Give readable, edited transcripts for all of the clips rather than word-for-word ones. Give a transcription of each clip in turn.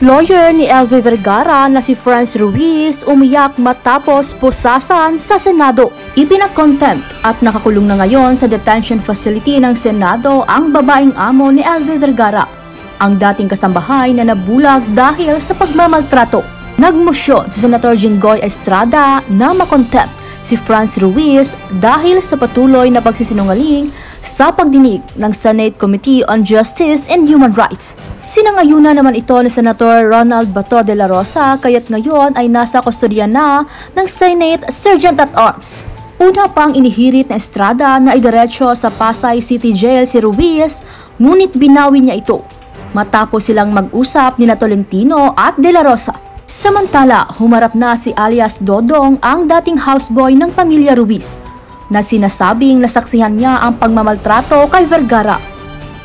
Lawyer ni LV Vergara na si Franz Ruiz umiyak matapos pusasan sa Senado. Ipinag-contempt at nakakulong na ngayon sa detention facility ng Senado ang babaeng amo ni LV Vergara, ang dating kasambahay na nabulag dahil sa pagmamaltrato. Nagmosyon si Senator Jinggoy Estrada na makontempt si Franz Ruiz dahil sa patuloy na pagsisinungaling sa pagdinig ng Senate Committee on Justice and Human Rights. Sinangayuna naman ito ni Senator Ronald Bato de la Rosa kaya't ngayon ay nasa kustodiya na ng Senate Sergeant at Arms. Una pang inihirit na Estrada na idiretso sa Pasay City Jail si Ruiz, ngunit binawi niya ito matapos silang mag-usap ni Tolentino at de la Rosa. Samantala, humarap na si alias Dodong, ang dating houseboy ng pamilya Ruiz, na sinasabing nasaksihan niya ang pagmamaltrato kay Vergara.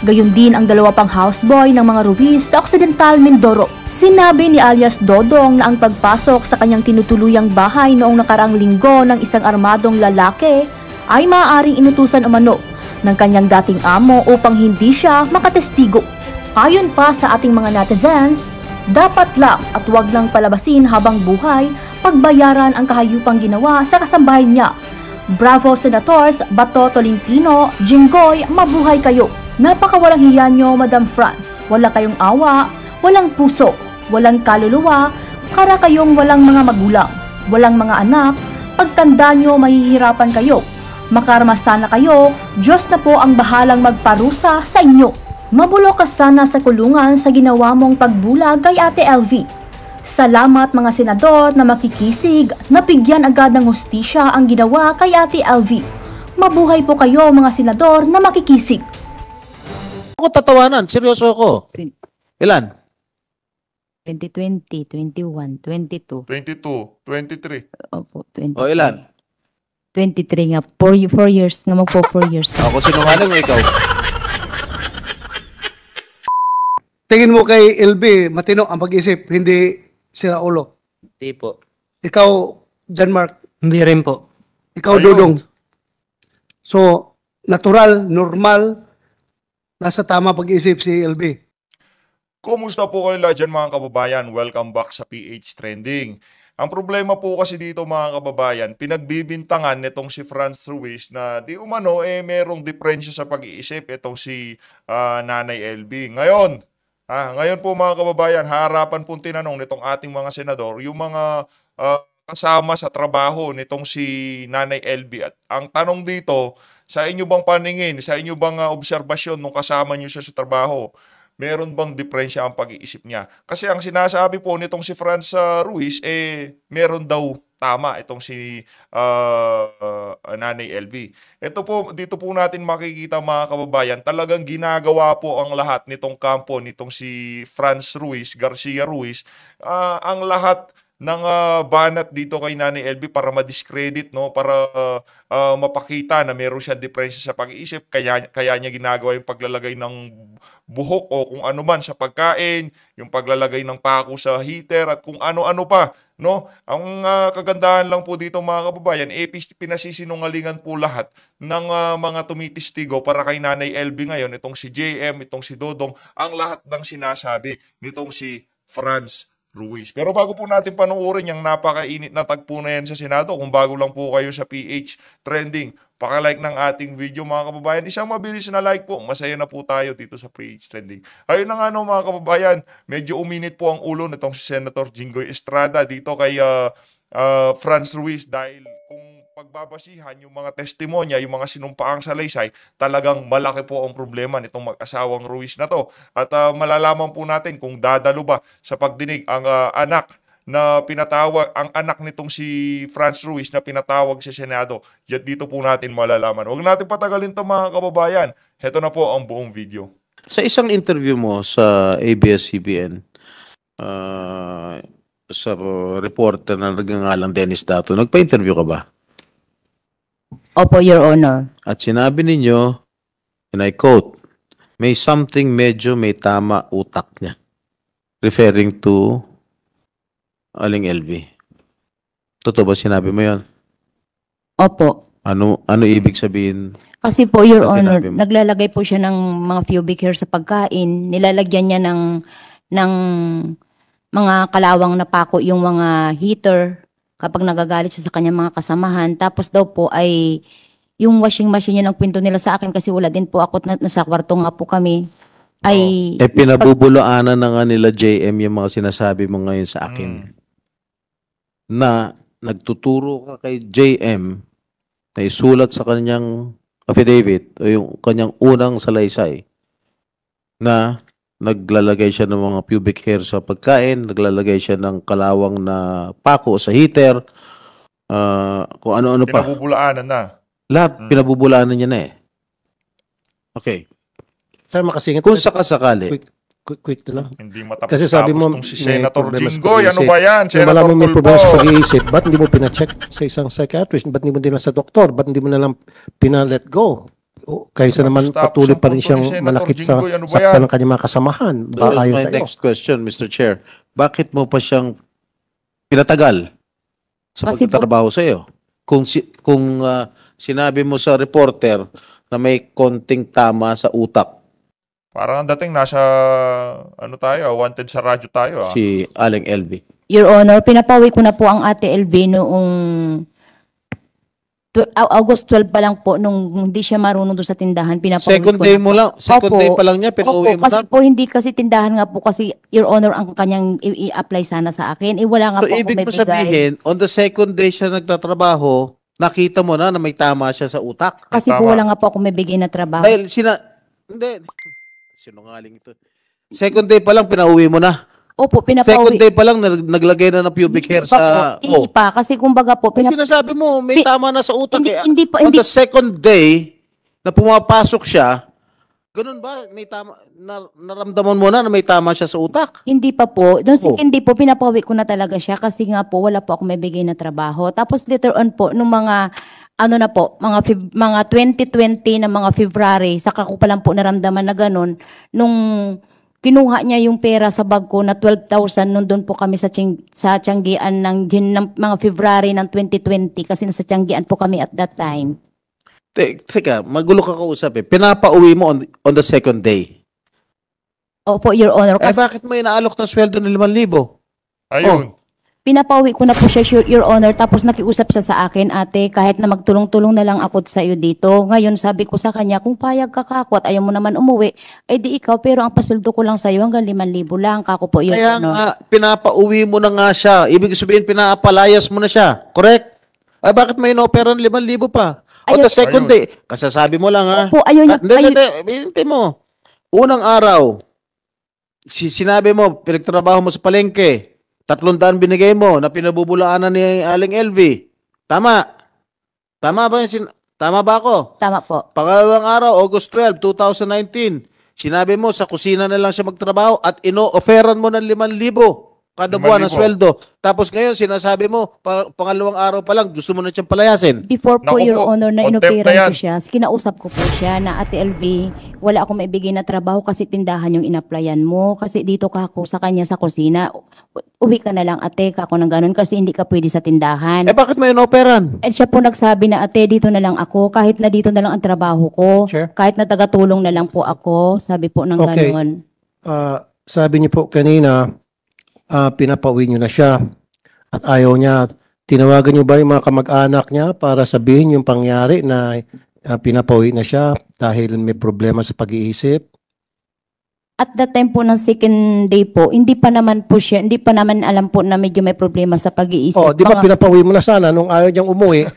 Gayon din ang dalawa pang houseboy ng mga Ruiz sa Occidental Mindoro. Sinabi ni alias Dodong na ang pagpasok sa kanyang tinutuluyang bahay noong nakaraang linggo ng isang armadong lalaki ay maaaring inutusan umano ng kanyang dating amo upang hindi siya makatestigo. Ayon pa sa ating mga netizens, dapat lang at huwag lang palabasin habang buhay pagbayaran ang kahayupang ginawa sa kasambahay niya. Bravo Senators Bato, Tolentino, Jinggoy, mabuhay kayo. Napakawalang hiya nyo, Madam Franz. Wala kayong awa, walang puso, walang kaluluwa, para kayong walang mga magulang, walang mga anak. Pagtanda nyo, mahihirapan kayo. Makarma sana kayo, Diyos na po ang bahalang magparusa sa inyo. Mabulok ka sana sa kulungan sa ginawa mong pagbulag kay Ate LV. Salamat mga senador na makikisig, napigyan agad ng hustisya ang ginawa kay Ate LV. Mabuhay po kayo mga senador na makikisig. Ako tatawanan, seryoso ako. Ilan? 2020, 21, 22. 22, 23. Opo, 20. O ilan? 23 nga. 4 years nga, magpo 4 years. Ako sinungaling o ikaw? Tingin mo kay LB, matino ang pag-isip, hindi sira ulo. Hindi po. Ikaw, John Mark. Hindi rin po. Ikaw, Ayun. Dudong. So, natural, normal, nasa tama pag-isip si LB. Kumusta po kayo lahat dyan mga kababayan? Welcome back sa PH Trending. Ang problema po kasi dito mga kababayan, pinagbibintangan nitong si Franz Ruiz na di umano merong diferensya sa pag-iisip itong si Nanay LB. Ngayon po mga kababayan, harapan pong tinanong nitong ating mga senador, yung mga kasama sa trabaho nitong si Nanay LB. At ang tanong dito, sa inyo bang paningin, sa inyo bang obserbasyon nung kasama nyo siya sa trabaho, meron bang diferensya ang pag-iisip niya? Kasi ang sinasabi po nitong si Franz Ruiz, meron daw tama itong si Nanay LV. Dito po natin makikita mga kababayan, talagang ginagawa po ang lahat nitong kampo, nitong si Franz Ruiz, Garcia Ruiz, ang lahat ng banat dito kay Nanay LV para ma-discredit, no? Para mapakita na meron siyang diferensya sa pag-iisip, kaya niya ginagawa yung paglalagay ng buhok o kung ano man sa pagkain, yung paglalagay ng pako sa heater at kung ano-ano pa, no? Ang kagandahan lang po dito mga kababayan, pinasisinungalingan po lahat ng mga tumitistigo para kay Nanay LV ngayon, itong si JM, itong si Dodong, ang lahat ng sinasabi nitong si Franz Ruiz. Pero bago po natin panuorin yung napakainit na tagpo na yan sa Senado, kung bago lang po kayo sa PH Trending, paka-like ng ating video mga kababayan. Isang mabilis na like po, masaya na po tayo dito sa PH Trending. Ayun na nga no mga kababayan, medyo uminit po ang ulo nitong si Senator Jinggoy Estrada dito kay Franz Ruiz dahil kung pagbabasihan yung mga testimonya, yung mga sinumpaang salaysay, talagang malaki po ang problema nitong mag-asawang Ruiz na to. At malalaman po natin kung dadalo ba sa pagdinig ang anak na pinatawag, ang anak nitong si Franz Ruiz na pinatawag sa Senado. At dito po natin malalaman. Huwag natin patagalin to mga kababayan. Heto na po ang buong video. Sa isang interview mo sa ABS-CBN, sa reporter na nagngangalang Dennis Dato, nagpa-interview ka ba? Opo, Your Honor. At sinabi ninyo, and I quote, may something medyo may tama utak niya. Referring to Aling LV. Totoo ba sinabi mo yan? Opo. Ano ibig sabihin? Kasi po, Your Sa Honor, sinabi mo? naglalagay po siya ng mga pubic hair sa pagkain. Nilalagyan niya ng mga kalawang na pako yung mga heater kapag nagagalit siya sa kanyang mga kasamahan. Tapos daw po ay yung washing machine yun ang kwento nila sa akin kasi wala din po ako nasa kwarto nga po kami. Ay, Pinabubulaanan na nga nila JM yung mga sinasabi mo ngayon sa akin. Na nagtuturo ka kay JM na isulat sa kanyang affidavit o yung kanyang unang salaysay na naglalagay siya ng mga pubic hair sa pagkain, naglalagay siya ng kalawang na pako sa heater, kung ano-ano pa. Pinabubulaanan na. Lahat pinabubulaanan niya na eh. Okay. Sir, makasingit. Kung sakasakali, Quick na lang. Hindi matapos Kasi sabi mo, tong si may Senator problema sa Jinggoy. Ano pag-iisip. ba yan? Kung Senator malaman mo may problema sa Tulfo. pag-iisip, ba't hindi mo pina-check sa isang psychiatrist? Ba't hindi mo din sa doktor? Ba't hindi mo na lang pina-let go? Kaysa naman Stop patuloy pa rin sa siyang punto ni Senator malakit sa Jinggoy. Ano ba sakta yan? ng kanyang mga kasamahan. that is Baayon my sa iyo. next question, Mr. Chair. Bakit mo pa siyang pinatagal sa Kasi po- pagtatrabaho sa iyo? Kung sinabi mo sa reporter na may konting tama sa utak Parang ang dating nasa, ano tayo, wanted sa radyo tayo. si Aling LV. Your Honor, pinapawi ko na po ang Ate LV noong August 12 pa lang po nung hindi siya marunong doon sa tindahan. Pinapawi Second ko day na mo po. lang, second Opo. day pa lang niya, pinauwi Opo, mo kasi na. po hindi kasi tindahan nga po kasi Your Honor ang kanyang i-apply sana sa akin. Wala nga So, po ako ibig may mo bigay. sabihin, on the second day siya nagtatrabaho, nakita mo na may tama siya sa utak. Kasi Tama. po wala nga po ako may bigay na trabaho. Dahil hindi, sinungaling ito. Second day pa lang, pinauwi mo na. Opo, Second pinapawi. day pa lang, naglagay na ng pubic hair Pa po, sa... hindi pa. Kasi kumbaga po, Ay, sinasabi mo, may tama na sa utak. Hindi- eh. hindi pa- On hindi- the second day, na pumapasok siya, ganun ba? May tama, naramdaman mo na may tama siya sa utak? Hindi pa po. Doon Oh. hindi po, pinapawi ko na talaga siya kasi nga po, wala po ako may bigay na trabaho. Tapos later on po, nung mga, ano na po, mga 2020 na mga February, saka ko pa lang po naramdaman na ganun, nung kinuha niya yung pera sa bag ko na 12,000 nung doon po kami sa Tianggian ng mga February ng 2020 kasi nasa Tianggian po kami at that time. Teka, magulo ka kausap eh. Pinapauwi mo on the second day. Opo, Your Honor. Eh Kasi bakit mo inaalok ng sweldo ng 5,000? Ayun. pinapauwi ko na po siya, Your Honor, tapos nakiusap siya sa akin, ate, kahit na magtulong-tulong na lang ako sa iyo dito. Ngayon, sabi ko sa kanya, kung payag ka kako at ayaw mo naman umuwi, ay di ikaw, pero ang pasweldo ko lang sa iyo hanggang 5,000 lang, kako po, Your Kaya Honor. nga, pinapauwi mo na nga siya. Ibig sabihin, pinapalayas mo na siya. Correct? Ay bakit may inopera ng 5,000 pa? On the Ayun. second day, kasasabi mo lang ha. Opo, ayaw niya, Hindi mo. Unang araw, sinabi mo, pinagtrabaho mo sa palengke, 300 binigay mo na pinabubulaanan ni Aling LV. Tama. Tama ba tama ba ako? tama po. Pangalawang araw, August 12, 2019, sinabi mo sa kusina na lang siya magtrabaho at ino-offeran mo ng 5,000 kada buwan ng 5,000. sweldo. Tapos ngayon, sinasabi mo, pangalawang araw pa lang, gusto mo na siyang palayasin. Before po, Naku Your po, Honor, na contempt inoperan na yan. ko siya, kinausap ko po siya na, Ate LV, wala akong maibigay na trabaho kasi tindahan yung inaplayan mo. Kasi dito ka ako sa kanya sa kusina. Uwi ka na lang, ate, kako ng ganun kasi hindi ka pwede sa tindahan. Eh bakit may inoperan? And siya po nagsabi na, ate, dito na lang ako, kahit na dito na lang ang trabaho ko, Sure. kahit na tagatulong na lang po ako, sabi po ng Okay. ganun. Sabi niyo po kanina, pinapauwi niyo na siya at ayaw niya. Tinawagan niyo ba yung mga kamag-anak niya para sabihin yung pangyari na pinapauwi na siya dahil may problema sa pag-iisip? At that time po ng second day po, hindi pa naman alam po na medyo may problema sa pag-iisip. Oh, di ba Mga- pinapauwi mo na sana nung ayaw niyang umuwi?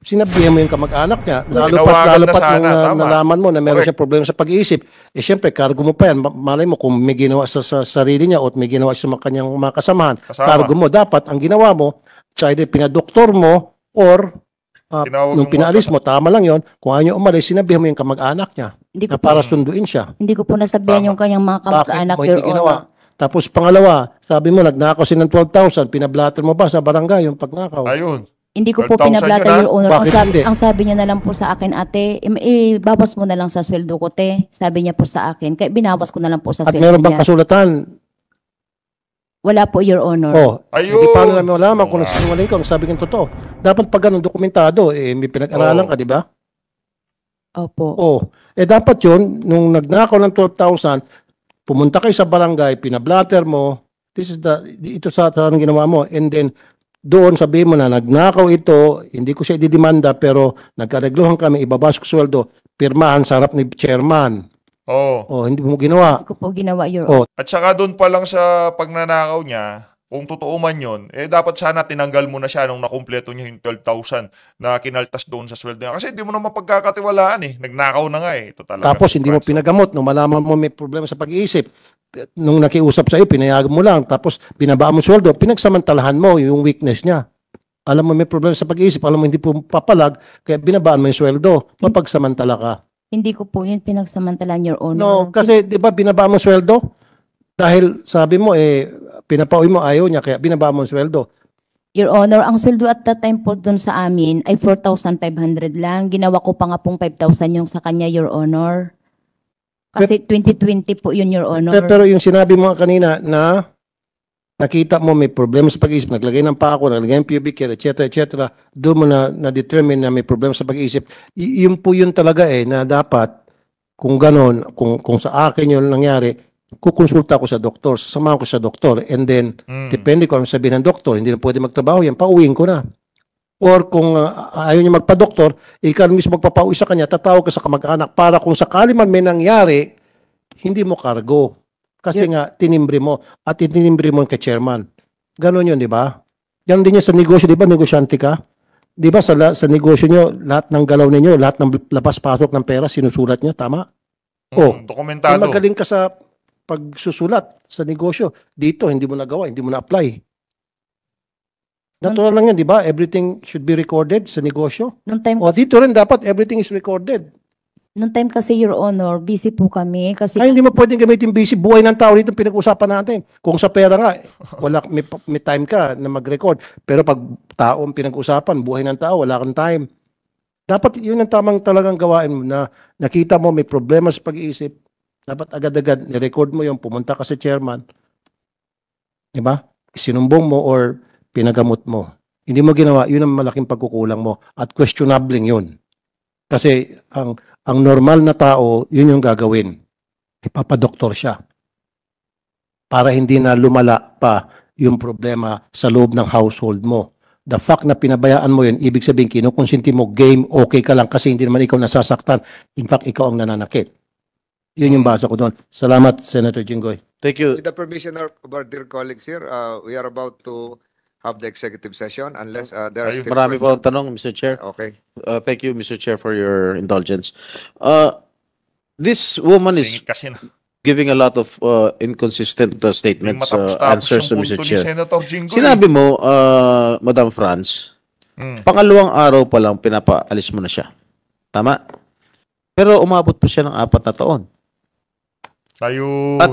Sinabihan mo yung kamag-anak niya. Lalo Tinawagan na pat sana, nung tama. nalaman mo na meron Correct. siya problema sa pag-iisip. Eh siyempre, cargo mo pa yan. Malay mo kung may ginawa sa sarili niya o may ginawa sa kanyang mga kasamahan. Kasama. Cargo mo. Dapat, ang ginawa mo, sa either pinadoktor mo or Tinawag nung mo pinaalis mo, tama lang yon. Kung ayaw niya umalis, sinabihan mo yung kamag-anak niya Hindi na ko po, para sunduin siya. hindi ko po nasabihan Tama. yung kanyang mga Bakit kamag-anak, mo Your hindi ginawa? Honor. Tapos pangalawa, sabi mo, nagnakaw siya ng 12,000. Pinablatter mo ba sa barangay yung pagnakaw? Ayun. Hindi ko po 12,000 pinablata, yun, ha? Your Honor. Bakit hindi? Ang sabi niya na lang po sa akin, ate, ibabas mo na lang sa sweldo ko, te. Sabi niya po sa akin. Kaya binawas ko na lang po sa At sweldo meron bang niya. kasulatan? Wala po, Your Honor. Oh, Ayun. hindi paano namin malaman kung nagsinungaling ka, kung sabi kang totoo. Dapat pag ganun dokumentado, may pinag-aralan Oo. ka, di ba? Opo. Oh, dapat yun, nung nagnakaw ng 12,000, pumunta kayo sa barangay, pinablatter mo, ito sa anong ginawa mo. And then, doon sabihin mo na nagnakaw ito, hindi ko siya ididimanda, pero nagkaregluhan kami, ibabas ko sweldo, pirmahan sa harap ni chairman. Oo. Hindi mo ginawa. Hindi ko po ginawa, Your Oh, At saka doon pa lang sa pagnanakaw niya, kung totoo man yun, dapat sana tinanggal mo na siya nung nakumpleto niya yung 12,000 na kinaltas doon sa sweldo niya. Kasi hindi mo naman pagkakatiwalaan Nagnakaw na nga Ito talaga. tapos hindi mo pinagamot. Nung malaman mo may problema sa pag-iisip, nung nakiusap sa iyo, pinayagan mo lang. Tapos binabaan mo sweldo, pinagsamantalahan mo yung weakness niya. Alam mo may problema sa pag-iisip, alam mo hindi po papalag, kaya binabaan mo yung sweldo. Mapagsamantala ka. Hindi ko po yun pinagsamantalan, Your Honor. No, kasi di ba binabaan mo sweldo? Dahil sabi mo, pinapauwi mo, ayaw niya, kaya binabaan mo yung sweldo. Your Honor, ang sweldo at that time po dun sa amin ay 4,500 lang. Ginawa ko pa nga pong 5,000 yung sa kanya, Your Honor. Kasi 2020 po yun, Your Honor. Pero yung sinabi mo kanina na nakita mo may problema sa pag-iisip, naglagay ng pako, naglagay ng pubic hair, etc., doon mo na-determine na may problema sa pag-iisip. Yun po yun talaga na dapat, kung ganon, kung sa akin yun nangyari, kukonsulta ko sa doktor, sasamahan ko sa doktor, and then, depende kung ano sabihin ng doktor, hindi na pwede magtrabaho yan, pauwiin ko na. Or kung ayaw niya magpa-doktor, ikaw mismo magpapauwi sa kanya, tatawag ka sa kamag-anak para kung sakali man may nangyari, hindi mo kargo. Kasi nga, tinimbre mo at tinimbre mo kay chairman. Ganon yun, di ba? Yan din yun sa negosyo, di ba? Negosyante ka. Di ba sa negosyo nyo, lahat ng galaw ninyo, lahat ng labas-pasok ng pera, sinusulat nyo, tama? Dokumentado. Kung magaling ka sa pagsusulat sa negosyo, dito, hindi mo nagawa, hindi mo na-apply. Natural lang yan, di ba? Everything should be recorded sa negosyo. Nung time, Dito rin dapat, everything is recorded. nung time kasi, Your Honor, busy po kami. Kasi Ay, hindi mo pwedeng gamitin busy. Buhay ng tao dito pinag-usapan natin. Kung sa pera nga, wala, may time ka na mag-record. Pero pag tao ang pinag-usapan, buhay ng tao, wala kang time. Dapat yun ang tamang talagang gawain mo na nakita mo may problema sa pag-iisip. Dapat agad-agad, ni-record mo yung pumunta ka sa chairman. Diba? Sinumbong mo or pinagamot mo. Hindi mo ginawa, yun ang malaking pagkukulang mo. At questionable yun. Kasi ang normal na tao, yun yung gagawin. Ipapadoktor siya. Para hindi na lumala pa yung problema sa loob ng household mo. The fact na pinabayaan mo yun, ibig sabihin, kinukonsinti mo, game, okay ka lang kasi hindi naman ikaw nasasaktan. In fact, ikaw ang nananakit. Yun yung basa ko doon. Salamat, Senator Jinggoy. Thank you. With the permission of our dear colleagues here, we are about to have the executive session unless there are still Marami po ang questions. tanong, Mr. Chair. Okay. Thank you, Mr. Chair, for your indulgence. This woman is Singit kasi na. giving a lot of inconsistent statements, answers to Mr. Ni Chair. Senator Jinggoy. Sinabi mo, Madam Franz, pangalawang araw pa lang pinapaalis mo na siya. Tama? Pero umabot pa siya ng 4 na taon. Ayun. At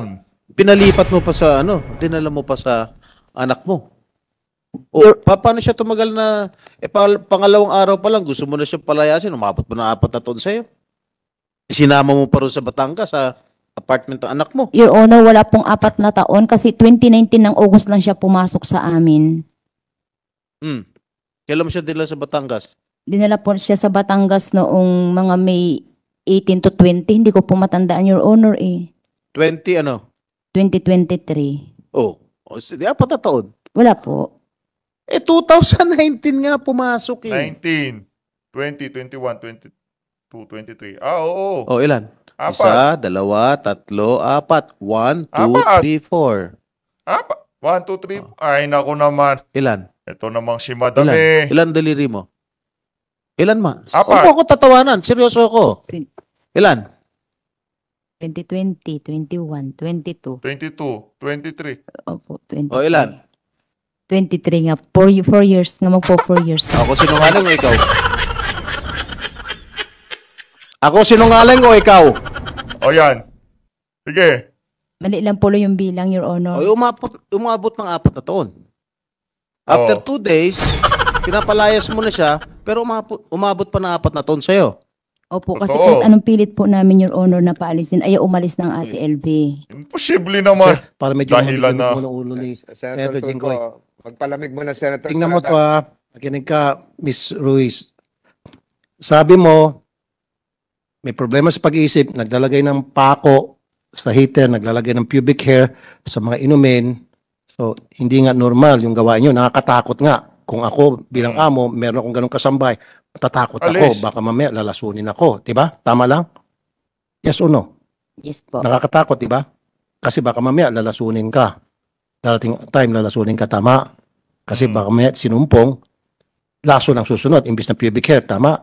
pinalipat mo pa sa dinala mo pa sa anak mo. O, paano siya tumagal na, pangalawang araw pa lang, gusto mo na siya palayasin, umabot mo ng 4 na taon sa'yo. Sinama mo pa rin sa Batangas, sa apartment ng anak mo. Your Honor, wala pong 4 na taon kasi 2019 ng August lang siya pumasok sa amin. Kailan mo siya dila sa Batangas? Dinala po siya sa Batangas noong mga May 18 to 20. Hindi ko po matandaan, Your Honor 20 ano? 2023. Oh, 4 na taon. Wala po. 2019 nga pumasok eh. 19, 20, 21, 22, 23. Oo. Oh, ilan? 4. 1, 2, 3, 4. 1, 2, 3, 4. 1, 2, 3. Ay, naku naman. Ilan? Ito namang si Madam Ilan daliri mo? Ilan ma? 4. Huwag mo ako tatawanan. Seryoso ako. Ilan? 2020, 21, 22. 22, 23. Opo, 20. O ilan? 23 nga. 4 years nga. Magpo 4 years. Ako sinungaling o ikaw? Ako sinungaling o ikaw? O yan. Sige. Mali lang po yung bilang, Your Honor. O umabot ng 4 na taon. After 2 days, pinapalayas mo na siya, pero umabot pa ng 4 na taon sa'yo. Opo, kasi Totoo. kahit anong pilit po namin, Your Honor, na paalisin, ayaw umalis ng Ate LV. Imposible naman. Para medyo Dahilan na. mo ng ulo ni Senator Senator Jinggoy. Tulfo, magpalamig muna, Senator. Tingnan mo Estrada. to nakinig ka, Miss Ruiz. Sabi mo, may problema sa pag-iisip, naglalagay ng pako sa heater, naglalagay ng pubic hair sa mga inumin, So, hindi nga normal yung gawain nyo. Nakakatakot nga. Kung ako bilang amo, meron akong ganong kasambay, matatakot ako. Alis. Baka mamaya lalasunin ako. Diba? Tama lang? Yes or no? Yes po. Nakakatakot, diba? Kasi baka mamaya lalasunin ka. Darating time lalasunin ka, tama? Kasi baka mamaya sinumpong, laso ng susunod, imbis na pubic hair, tama?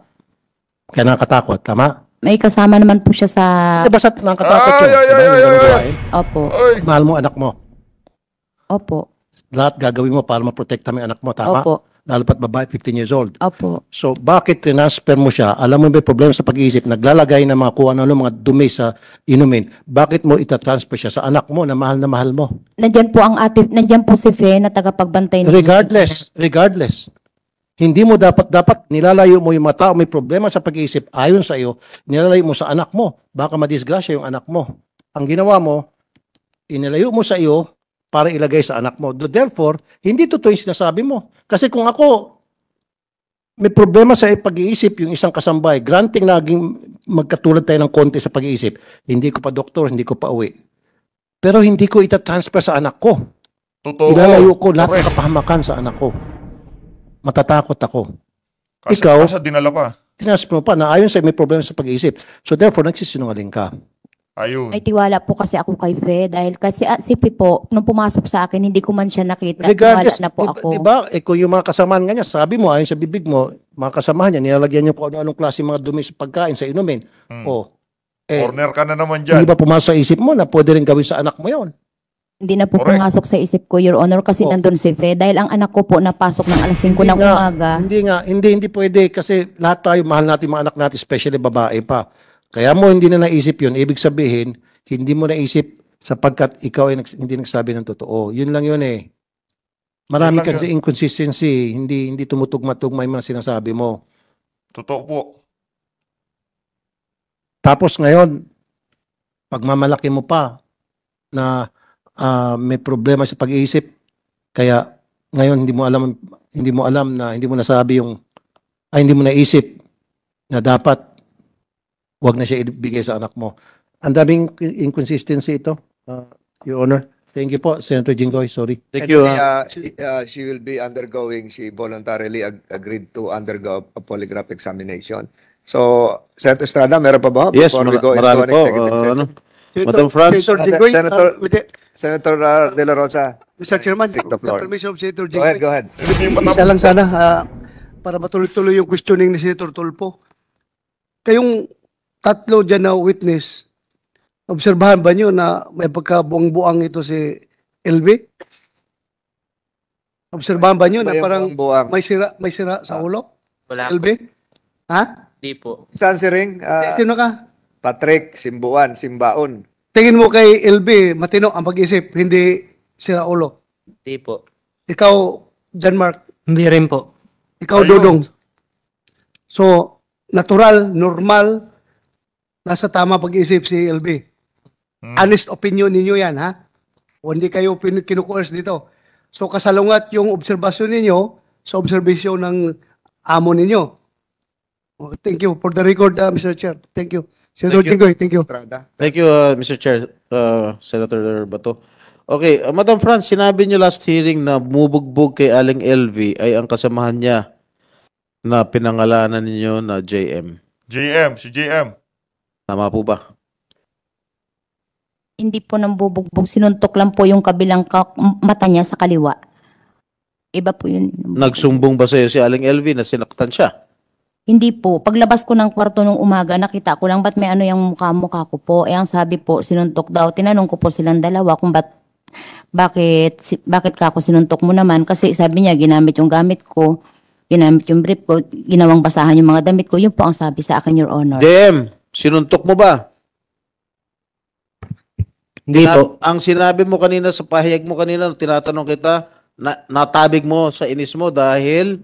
Kaya nakakatakot, tama? May kasama naman po siya sa... Diba sa nakakatakot yun? Ay, ay, Diba ay, yung ay, ganung ay. gawain? Opo. Ay, Mahal mo anak mo. Opo. Lahat gagawin mo para maprotekta mo yung anak mo, tama? Opo. Lalo pat babae, 15 years old. Opo. So, bakit transfer mo siya? Alam mo may problema sa pag-iisip, naglalagay ng mga kung ano mga dumi sa inumin. Bakit mo itatransfer siya sa anak mo na mahal mo? Nandiyan po si Fe na tagapagbantay ng... Regardless. Hindi mo dapat nilalayo mo yung mga tao may problema sa pag-iisip ayon sa iyo, nilalayo mo sa anak mo. Baka madisgrasya yung anak mo. Ang ginawa mo, inilayo mo sa iyo para ilagay sa anak mo. Therefore, hindi totoo yung sinasabi mo. Kasi kung ako may problema sa pag-iisip yung isang kasambay, granting naging magkatulad tayo ng konti sa pag-iisip, hindi ko pa doktor, hindi ko pa uwi. Pero hindi ko itatransfer sa anak ko. totoo. Ilalayo ko lahat ng Correct. kapahamakan sa anak ko. Matatakot ako. Kasi, Ikaw- kasi dinala pa. Transfer mo pa na ayon sa may problema sa pag-iisip. So therefore, nagsisinungaling ka. Ayun. May tiwala po kasi ako kay Fe dahil kasi si Fe po, nung pumasok sa akin, hindi ko man siya nakita. Regardless, tiwala na po ako. diba, kung yung mga kasamahan nga niya, sabi mo, ayon sa bibig mo, mga kasamahan niya, nilalagyan niyo kung anong klase mga dumi sa pagkain, sa inumin. O, Corner ka na naman hindi dyan. ba pumasok sa isip mo na pwede rin gawin sa anak mo yon? Hindi na po Correct. pumasok sa isip ko, Your Honor, kasi Oh. nandun si Fe. Dahil ang anak ko po napasok ng alas 5 ng umaga. Hindi pwede kasi lahat tayo, mahal natin mga anak natin, especially babae pa. Kaya mo hindi na naisip yun. Ibig sabihin, hindi mo naisip sapagkat ikaw ay hindi nagsabi ng totoo. Yun lang yun eh. Marami Yun lang kasi inconsistency. Hindi tumutugma-tugma yung mga sinasabi mo. Totoo po. Tapos ngayon, pagmamalaki mo pa na may problema sa pag-iisip, kaya ngayon hindi mo alam na hindi mo nasabi hindi mo naisip na dapat wag na siya ibigay sa anak mo. Ang daming inconsistency ito, Your Honor. Thank you po, Senator Jinggoy. Sorry. Thank you. She will be she voluntarily agreed to undergo a polygraph examination. So, Senator Estrada, meron pa ba? Yes, Before we go into marami an po. executive session? Madam Franz. Senator Jinggoy, Senator- with the- Senator De La Rosa. Mr. Chairman, Take the with the floor. permission of Senator Go ahead, Jinggoy. go ahead. Isa lang sana, para matuloy-tuloy yung questioning ni Senator Tulfo. Kayong tatlo dyan na witness, obserbahan ba nyo na may pagkabuang-buang ito si LB? Obserbahan ba nyo na May parang buwang. may sira sa ulo? Wala LB? Ha? Di po. Saan si Ring? Sino ka? Patrick, Simbuan, Simbaon. Tingin mo kay LB, matino ang pag-isip, hindi sira ulo. Di po. Ikaw, John Mark, Hindi rin po. ikaw, Ayun. Dodong. So, natural, normal, nasa tama pag-isip si LB. Honest opinion ninyo yan, ha? O hindi kayo kinukuers dito. So, kasalungat yung obserbasyon ninyo sa obserbasyon ng amo ninyo. Oh, thank you. For the record, Mr. Chair. Thank you. Senator Thank you. Jinggoy, thank you. Estrada. Thank you, Mr. Chair, Senator Bato. Okay, Madam Franz, sinabi niyo last hearing na bumubugbog kay Aling LV ay ang kasamahan niya na pinangalanan ninyo na JM. Si JM. Tama po ba? Hindi po nang bubugbog. Sinuntok lang po yung kabilang mata niya sa kaliwa. Iba po yun. Nagsumbong ba sa'yo si Aling LV na sinaktan siya? Hindi po. Paglabas ko ng kwarto nung umaga, nakita ko lang ba't may ano yung mukha ko po. Eh, ang sabi po, sinuntok daw. Tinanong ko po silang dalawa kung bakit ka ako sinuntok mo naman. Kasi sabi niya, ginamit yung gamit ko, ginamit yung brief ko, ginawang basahan yung mga damit ko. Yun po ang sabi sa akin, Your Honor. JM, sinuntok mo ba? Hindi po. Ang sinabi mo kanina sa pahayag mo kanina, tinatanong kita, natabig mo sa inis mo dahil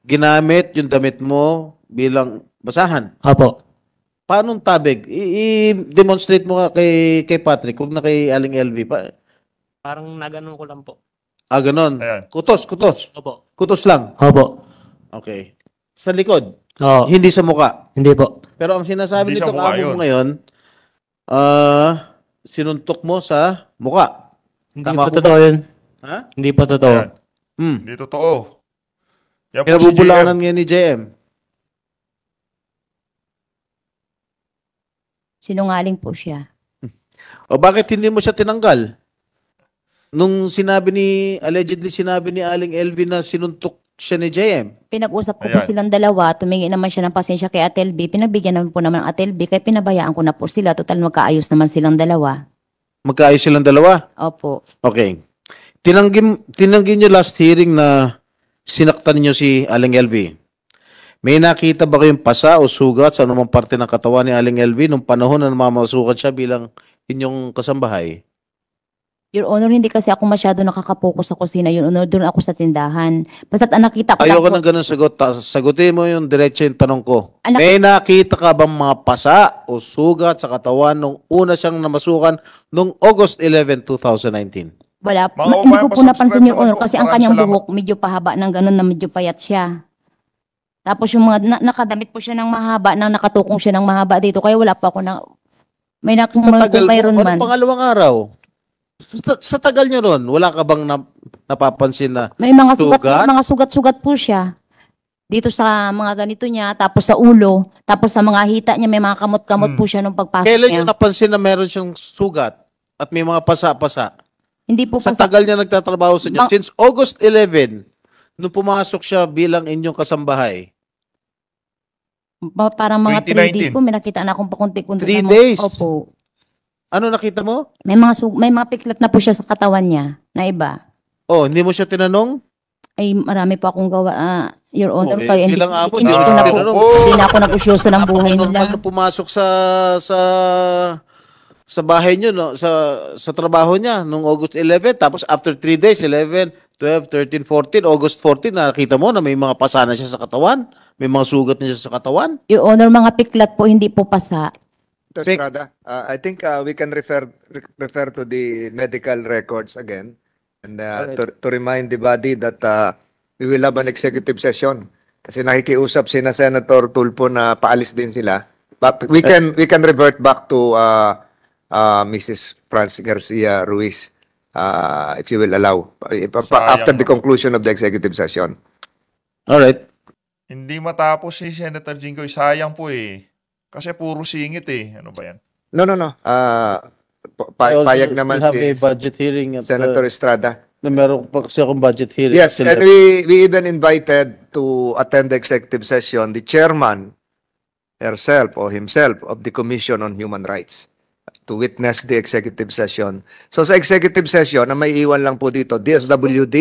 ginamit yung damit mo bilang basahan. Opo. Paano tabig? I-demonstrate mo nga kay Patrick, huwag na kay Aling LV. Parang naganon ko lang po. Ganon. Ayan. Kutos. Opo. Kutos lang. Opo. Okay. Sa likod, Oo. hindi sa muka. Hindi po. Pero ang sinasabi Hindi sa nito mukha amo yun. mo ngayon, sinuntok mo sa muka. Hindi Tama po po totoo yun. Ha? Hindi po totoo. Ayan. Hindi totoo. Yan po si Pinabubulanan JM. nga ni JM. Sinungaling po siya. O bakit hindi mo siya tinanggal? Nung allegedly sinabi ni Aling LV na sinuntok siya ni JM. Pinag-usap ko po Ayan. silang dalawa, tumingin naman siya ng pasensya kay Ate LB, pinagbigyan naman po naman ang Ate LB, kaya pinabayaan ko na po sila, total magkaayos naman silang dalawa. Magkaayos silang dalawa? Opo. Okay. Tinanggi niyo last hearing na sinaktan niyo si Aling LV. May nakita ba kayong pasa o sugat sa anumang parte ng katawan ni Aling LV nung panahon na namamasukan siya bilang inyong kasambahay? Your Honor, hindi kasi ako masyado nakakapokus sa kusina. Your Honor, doon ako sa tindahan. Basta't ang nakita ko Ayoko lang ng ganun sagot. Sagutin mo yung diretso yung tanong ko. Anak- May nakita ka bang mga pasa o sugat sa katawan nung una siyang namasukan nung August 11, 2019? wala. Mga Hindi ko kababayan, po napansin, Your pasubscribe Honor, naman po. kasi ang Maraming kanyang salamat. buhok medyo pahaba ng ganun na medyo payat siya. Tapos yung mga nakadamit po siya ng mahaba, nang nakatukong siya ng mahaba dito. Kaya wala pa ako na... May Sa tagal kung mayroon mo, man. ano pangalawang araw? Sa tagal nyo ron, wala ka bang napapansin na May mga Sugat? sugat-sugat po siya. Dito sa mga ganito niya, tapos sa ulo, tapos sa mga hita niya, may mga kamot-kamot po siya nung pagpasok kailan niya. nyo napansin na meron siyang sugat at may mga pasa-pasa? Hindi po Sa pa tagal niya nagtatrabaho sa inyo, Ma- since August 11, nung pumasok siya bilang inyong kasambahay, parang mga 3 days 2019. po, may nakita na akong pakunti-kunti. 3 na mga- days? Opo. ano nakita mo? May mga piklat na po siya sa katawan niya, na iba. Oh, hindi mo siya tinanong? Ay, marami pa akong gawa, Your Honor. Okay, Kaya hindi, bilang amo, hindi, di ko ako na po, tinanong. hindi na ako nag-usyoso ng buhay nila. Napaka-normal na pumasok sa bahay niyo, no? sa trabaho niya nung August 11, tapos after 3 days, 11, 12, 13, 14, August 14, nakita mo na may mga pasa na siya sa katawan? May mga sugat na siya sa katawan? Your Honor, mga piklat po, hindi po pasa. Dr. Estrada, I think we can refer to the medical records again and to remind the body that we will have an executive session kasi nakikiusap sina Senator Tulfo na paalis din sila. But we can revert back to Mrs. Franz Garcia Ruiz if you will allow after the conclusion of the executive session. All right. Hindi matapos si Senator Jinggoy. Sayang po eh. Kasi puro singit eh. Ano ba yan? No. Payag naman have a si budget hearing at Senator Estrada. na meron pa kasi akong budget hearing. Yes, Sila- and we even invited to attend the executive session the chairman herself or himself of the Commission on Human Rights to witness the executive session. So sa executive session, na may iwan lang po dito, DSWD,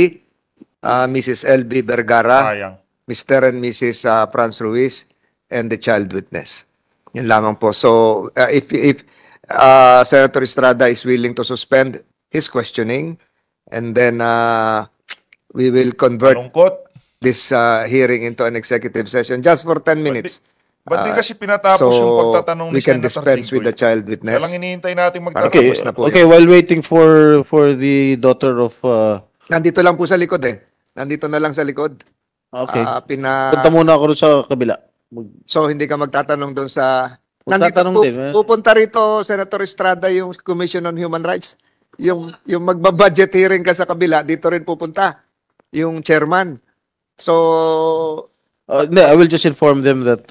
Mrs. LB Vergara, Sayang. Mr. and Mrs. Franz Ruiz, and the child witness. Yun lamang po. So if Senator Estrada is willing to suspend his questioning, and then we will convert Malungkot. this hearing into an executive session just for 10 minutes. Ba't di kasi pinatapos yung pagtatanong we ni can Senator dispense with Jinggoy? the child witness. Kaya lang hinihintay natin Para Okay, magtatapos. tapos na po okay, while waiting for the daughter of Nandito lang po sa likod eh. Nandito na lang sa likod. okay. Punta Punta muna ako doon sa kabila. So hindi ka magtatanong doon sa... Magtatanong din, eh. Pupunta rito, Senator Estrada, yung Commission on Human Rights. Yung magbabudget hearing ka sa kabila, dito rin pupunta. Yung chairman. So, No, I will just inform them that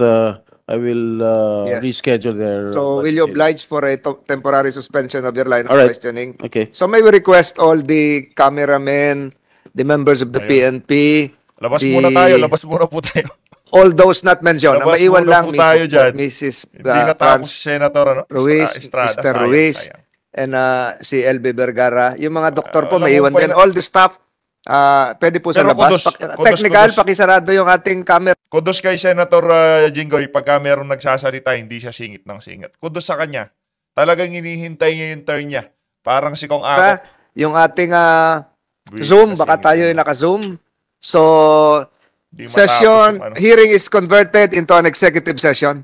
I will Yes. reschedule their will budget you hearing. oblige for a temporary suspension of your line of All right. questioning? Okay. So may we request all the cameramen, the members of the PNP, Labas the- muna tayo. Labas muna po tayo. all those not mentioned. Ang Labas maiwan muna lang, po tayo dyan. Mrs. Hindi natapos Franz si Senator Ruiz, Estrada. Mr. Sayang, Ruiz, sayang. and si LB Vergara. Yung mga doktor po, alam mo maiwan pa din. yun- All the staff, pwede po sa Pero labas. kudos, Technical, kudos. pakisarado yung ating camera. Kudos kay Senator Jinggoy, pagka merong nagsasalita, hindi siya singit ng singit. Kudos sa kanya. Talagang hinihintay niya yung turn niya. Parang si Kong Ako. Yung ating Buwis Zoom, na baka singit tayo niya. yung naka-Zoom. So, Di matapos session, yung ano. hearing is converted into an executive session.